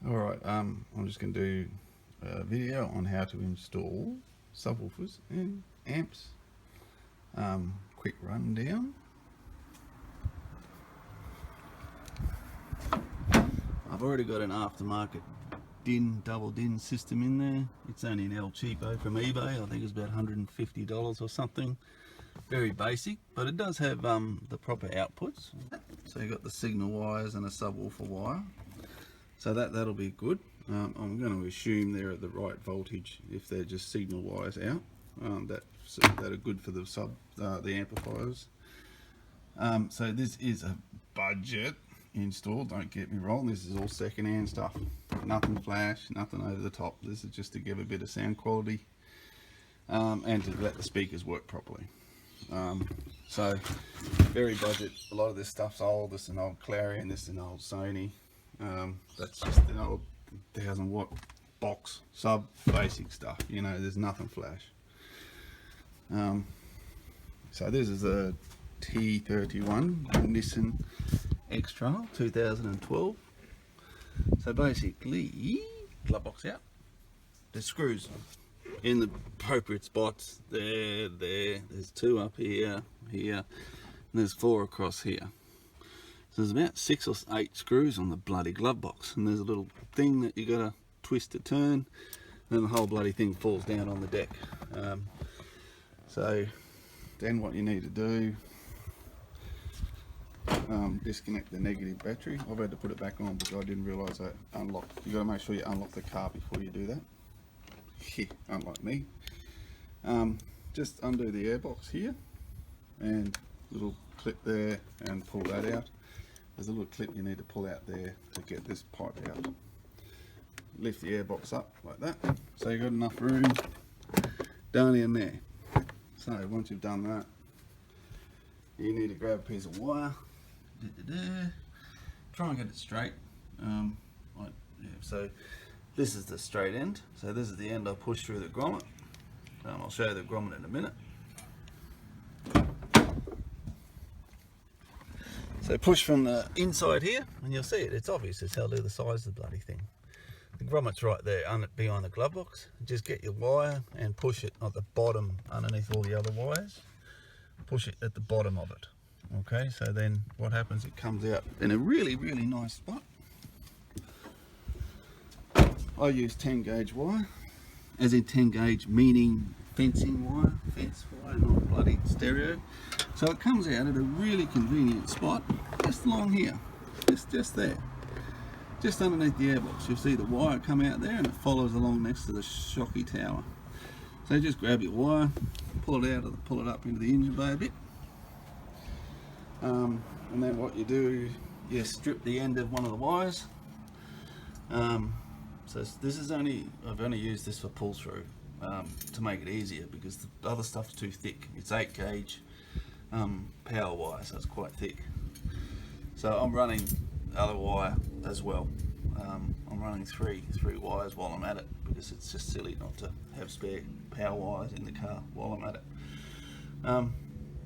Alright, I'm just going to do a video on how to install subwoofers and amps. Quick rundown. I've already got an aftermarket double DIN system in there. It's only an El Cheapo from eBay. I think it's about $150 or something. Very basic, but it does have the proper outputs. So you've got the signal wires and a subwoofer wire. So that'll be good. I'm going to assume they're at the right voltage if they're just signal wires out. That are good for the amplifiers. So this is a budget install, don't get me wrong. This is all second-hand stuff. Nothing flash, nothing over the top. This is just to give a bit of sound quality and to let the speakers work properly. So very budget. A lot of this stuff's old. This is an old Clarion, this is an old Sony. That's just an old 1000-watt box, basic stuff, you know. There's nothing flash. So this is a T31 Nissan Xtrail 2012. So basically, glove box out, the screws in the appropriate spots. There's 2 up here, and there's 4 across here. So there's about 6 or 8 screws on the bloody glove box, and there's a little thing that you gotta twist to turn, and the whole bloody thing falls down on the deck. So then what you need to do, disconnect the negative battery. I've had to put it back on because I didn't realise I unlocked. You got to make sure you unlock the car before you do that. Yeah, unlike me. Just undo the airbox here, and little clip there, and pull that out. There's a little clip you need to pull out there to get this pipe out. Lift the airbox up like that, so you've got enough room down in there. So once you've done that, you need to grab a piece of wire. Try and get it straight. So this is the straight end. So this is the end I push through the grommet. I'll show you the grommet in a minute. So push from the inside here, and you'll see it. It's obvious as hell to the size of the bloody thing. The grommet's right there behind the glove box. Just get your wire and push it at the bottom, underneath all the other wires. Push it at the bottom of it. Okay, so then what happens, it comes out in a really nice spot. I use 10 gauge wire, as in 10 gauge meaning fencing wire, fence wire, not bloody stereo. So it comes out at a really convenient spot, just along here, just there, just underneath the airbox. You'll see the wire come out there, and it follows along next to the shocky tower. So just grab your wire, pull it up into the engine bay a bit, and then what you do, you strip the end of one of the wires. So this is I've only used this for pull through to make it easier, because the other stuff's too thick. It's 8 gauge power wire, so it's quite thick. So I'm running other wire as well. I'm running three wires while I'm at it, because it's just silly not to have spare power wires in the car while I'm at it.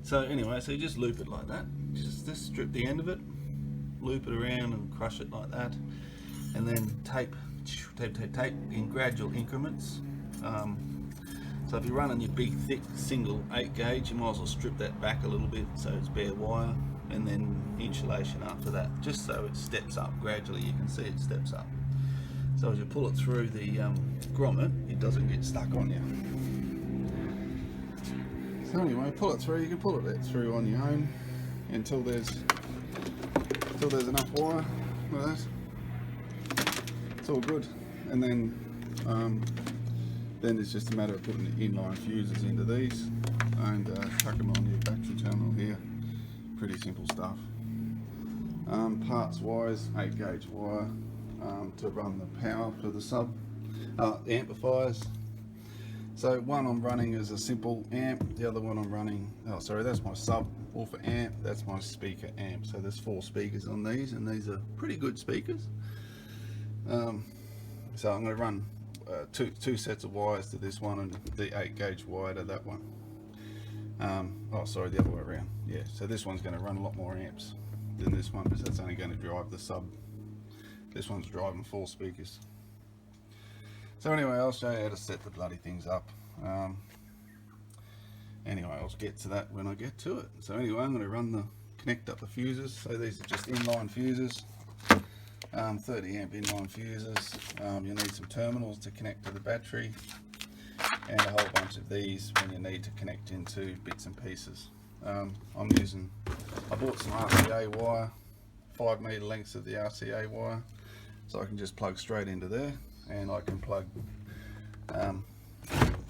So anyway, so you just loop it like that. Just strip the end of it, loop it around and crush it like that, and then tape in gradual increments. So if you're running your big thick single 8 gauge, you might as well strip that back a little bit so it's bare wire, and then insulation after that, just so it steps up gradually. You can see it steps up. So as you pull it through the grommet, it doesn't get stuck on you. So anyway, pull it through. You can pull it through on your own until there's enough wire like that. It's all good, and then it's just a matter of putting the inline fuses into these and tuck them on your battery terminal here. Pretty simple stuff. Parts wise, 8 gauge wire to run the power for the amplifiers. So one I'm running is a simple amp, the other one I'm running, that's my subwoofer amp, that's my speaker amp. So there's 4 speakers on these, and these are pretty good speakers. So I'm going to run two sets of wires to this one, and the 8 gauge wire to that one. The other way around. Yeah, so this one's going to run a lot more amps than this one, because that's only going to drive the This one's driving 4 speakers. So anyway, I'll show you how to set the bloody things up. Anyway, I'll get to that when I get to it. So anyway, I'm going to connect up the fuses. So these are just inline fuses, 30 amp inline fuses. You need some terminals to connect to the battery, and a whole bunch of these when you need to connect into bits and pieces. I bought some RCA wire, 5 meter lengths of the RCA wire, so I can just plug straight into there, and I can plug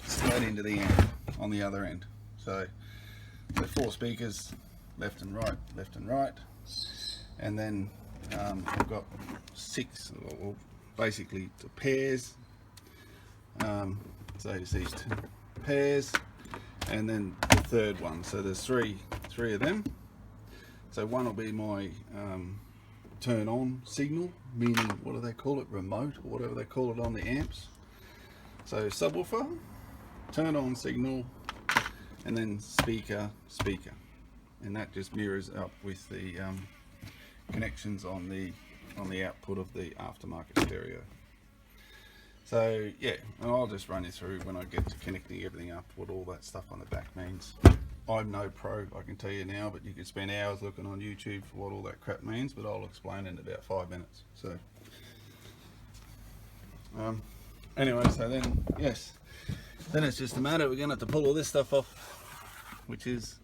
straight into the amp on the other end. So 4 speakers, left and right, and then I've got 6, or basically pairs. So you see 2 pairs, and then the third one. So there's three of them. So one will be my turn on signal, meaning, what do they call it, remote, or whatever they call it on the amps. So subwoofer, turn on signal, and then speaker, and that just mirrors up with the connections on the output of the aftermarket stereo. So yeah, and I'll just run you through when I get to connecting everything up what all that stuff on the back means. I'm no pro, I can tell you now, but you could spend hours looking on YouTube for what all that crap means, but I'll explain in about 5 minutes. So anyway, so then yes, then it's just a matter, we're going to have to pull all this stuff off, which is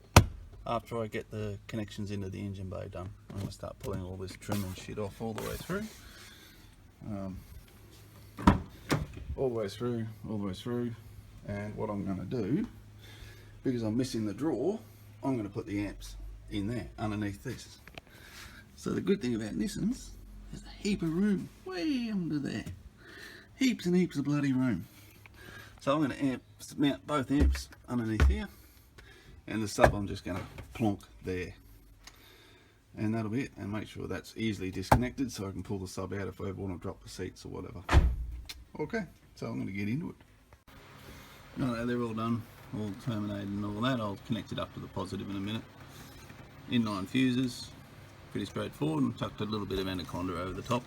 after I get the connections into the engine bay done. I'm going to start pulling all this trim and shit off all the way through. All the way through, and what I'm going to do, because I'm missing the drawer, I'm going to put the amps in there underneath this. So the good thing about Nissans, there's a heap of room way under there, heaps and heaps of bloody room. So I'm going to mount both amps underneath here, and the sub I'm just going to plonk there, and that'll be it. And make sure that's easily disconnected so I can pull the sub out if I ever want to drop the seats or whatever. Okay, so I'm going to get into it. No, they're all done, all terminated and all that. I'll connect it up to the positive in a minute. Inline fuses, pretty straightforward, and tucked a little bit of anaconda over the top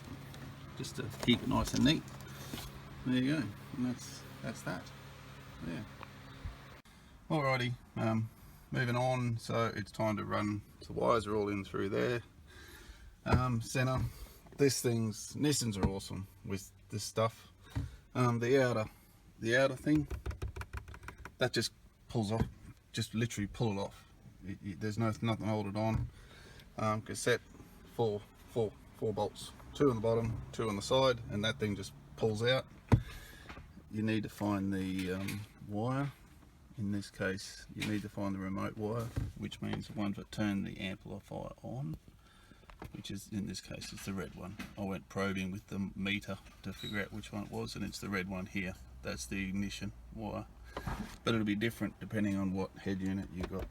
just to keep it nice and neat. There you go, and that's that. Yeah. Alrighty, moving on. So it's time to run. The wires are all in through there. Center. Nissans are awesome with this stuff. The outer thing, that just pulls off, just literally pull it off. There's nothing to hold it on. Cassette, four bolts, 2 on the bottom, 2 on the side, and that thing just pulls out. You need to find the wire. In this case, you need to find the remote wire, which means the ones that turn the amplifier on, which is, in this case, it's the red one. I went probing with the meter to figure out which one it was, and it's the red one here. That's the ignition wire, but it'll be different depending on what head unit you got.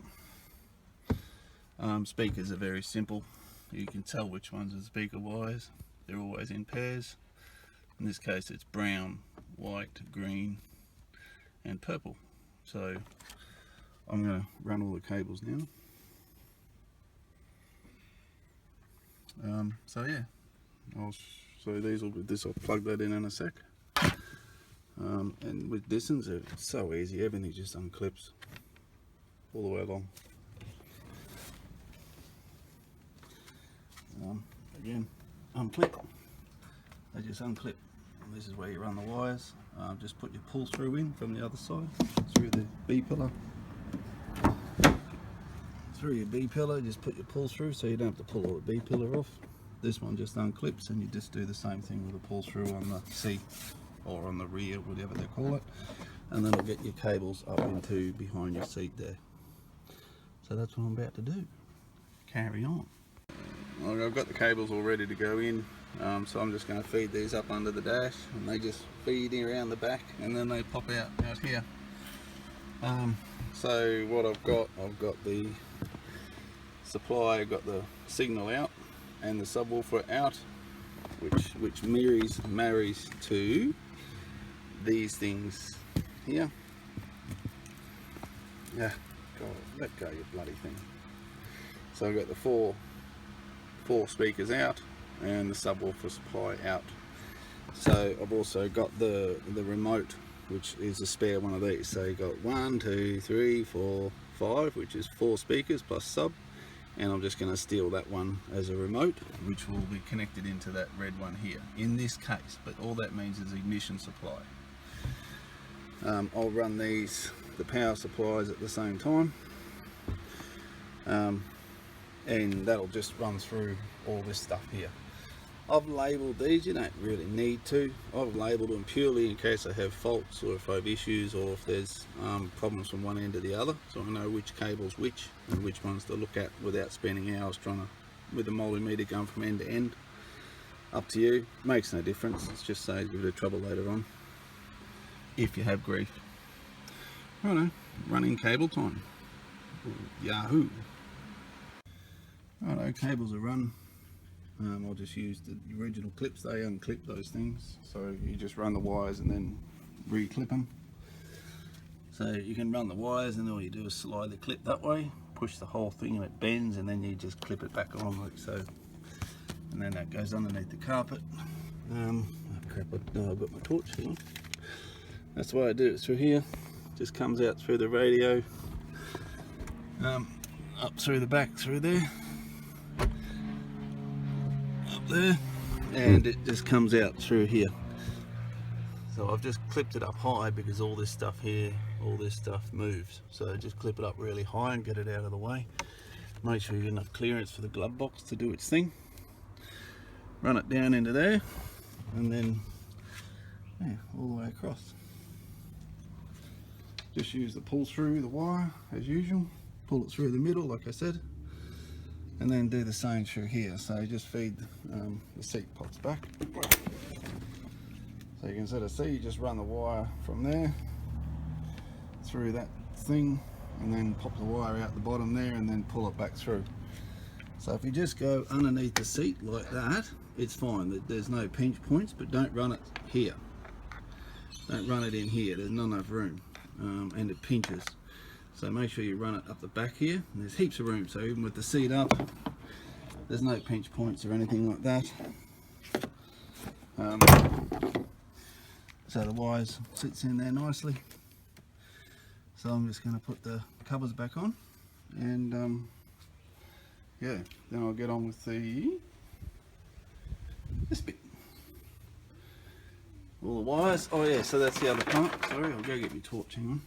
Speakers are very simple. You can tell which ones are the speaker wires. They're always in pairs. In this case, it's brown, white, green, and purple. So I'm going to run all the cables now. So yeah, I'll plug that in a sec. And with Nissans, it's so easy, everything just unclips all the way along. Again, unclip, they just unclip. And this is where you run the wires. Just put your pull through in from the other side, through the B pillar. Through your B pillar, just put your pull through so you don't have to pull all the B pillar off. This one just unclips, and you just do the same thing with a pull through on the seat or on the rear, whatever they call it, and then it'll get your cables up into behind your seat there. So that's what I'm about to do. Carry on. Well, I've got the cables all ready to go in, so I'm just going to feed these up under the dash, and they just feed in around the back, and then they pop out here. So what I've got the supply, I've got the signal out and the subwoofer out, which marries to these things here. Yeah, God, let go, you bloody thing. So I've got the four speakers out, and the subwoofer supply out. So I've also got the remote, which is a spare one of these. So you got 1, 2, 3, 4, 5, which is 4 speakers plus sub, and I'm just going to steal that one as a remote, which will be connected into that red one here in this case. But all that means is ignition supply. I'll run the power supplies at the same time, and that'll just run through all this stuff here. I've labelled these, you don't really need to. I've labelled them purely in case I have faults, or if I have issues, or if there's problems from one end to the other, so I know which cable's which and which ones to look at without spending hours trying to, with the multimeter going from end to end. Up to you, makes no difference, it just saves a bit of trouble later on if you have grief. Righto, running cable time. Yahoo! Righto, cables are run. I'll just use the original clips. They unclip those things, so you just run the wires and then re-clip them. So you can run the wires, and all you do is slide the clip that way, push the whole thing and it bends, and then you just clip it back on like so, and then that goes underneath the carpet. Oh crap, I've got my torch here. That's why I do it through here. Just comes out through the radio, up through the back, through there, there, and it just comes out through here. So I've just clipped it up high because all this stuff here, all this stuff moves, so just clip it up really high and get it out of the way. Make sure you get enough clearance for the glove box to do its thing. Run it down into there, and then all the way across. Just use the pull through the wire as usual, pull it through the middle like I said, and then do the same through here. So just feed the seat pots back. So you can sort of see, you just run the wire from there through that thing, and then pop the wire out the bottom there, and then pull it back through. So if you just go underneath the seat like that, it's fine. There's no pinch points, but don't run it here. Don't run it in here, there's not enough room, and it pinches. So make sure you run it up the back here, and there's heaps of room, so even with the seat up, there's no pinch points or anything like that. So the wires sits in there nicely. So I'm just going to put the covers back on, and yeah, then I'll get on with this bit. All the wires. Oh yeah, so that's the other part. Sorry, I'll go get my torch, hang on.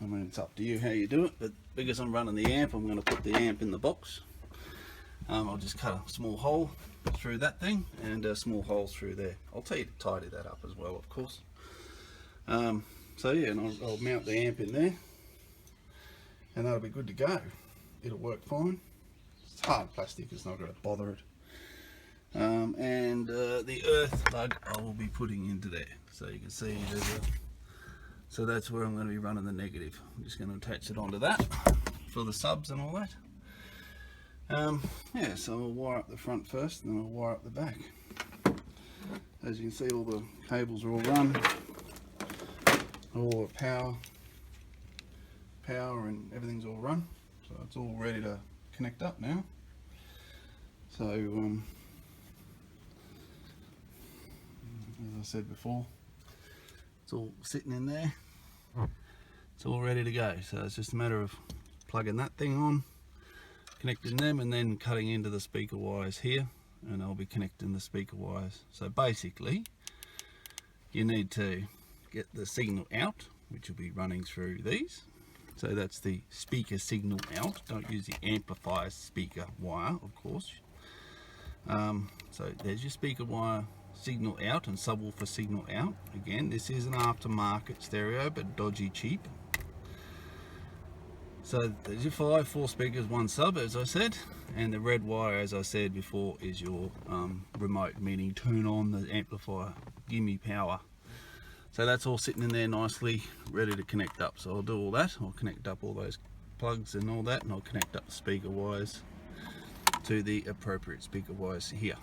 I mean, it's up to you how you do it, but because I'm running the amp, I'm going to put the amp in the box. I'll just cut a small hole through that thing, and a small hole through there. I'll tell you to tidy that up as well, of course. So yeah, and I'll mount the amp in there, and that'll be good to go. It'll work fine. It's hard plastic, it's not going to bother it. And the earth plug I will be putting into there, so you can see there's a, so that's where I'm going to be running the negative. I'm just going to attach it onto that for the subs and all that. Yeah, so I'll wire up the front first, and then I'll wire up the back. As you can see, all the cables are all run, all the power and everything's all run, so it's all ready to connect up now. So as I said before, it's all sitting in there, it's all ready to go. So it's just a matter of plugging that thing on, connecting them, and then cutting into the speaker wires here, and I'll be connecting the speaker wires. So basically you need to get the signal out, which will be running through these. So that's the speaker signal out. Don't use the amplifier speaker wire, of course. So there's your speaker wire signal out and subwoofer signal out. Again, this is an aftermarket stereo, but dodgy cheap. So there's your 4 speakers, 1 sub, as I said, and the red wire, as I said before, is your remote, meaning turn on the amplifier, give me power. So that's all sitting in there nicely, ready to connect up. So I'll do all that. I'll connect up all those plugs and all that, and I'll connect up the speaker wires to the appropriate speaker wires here.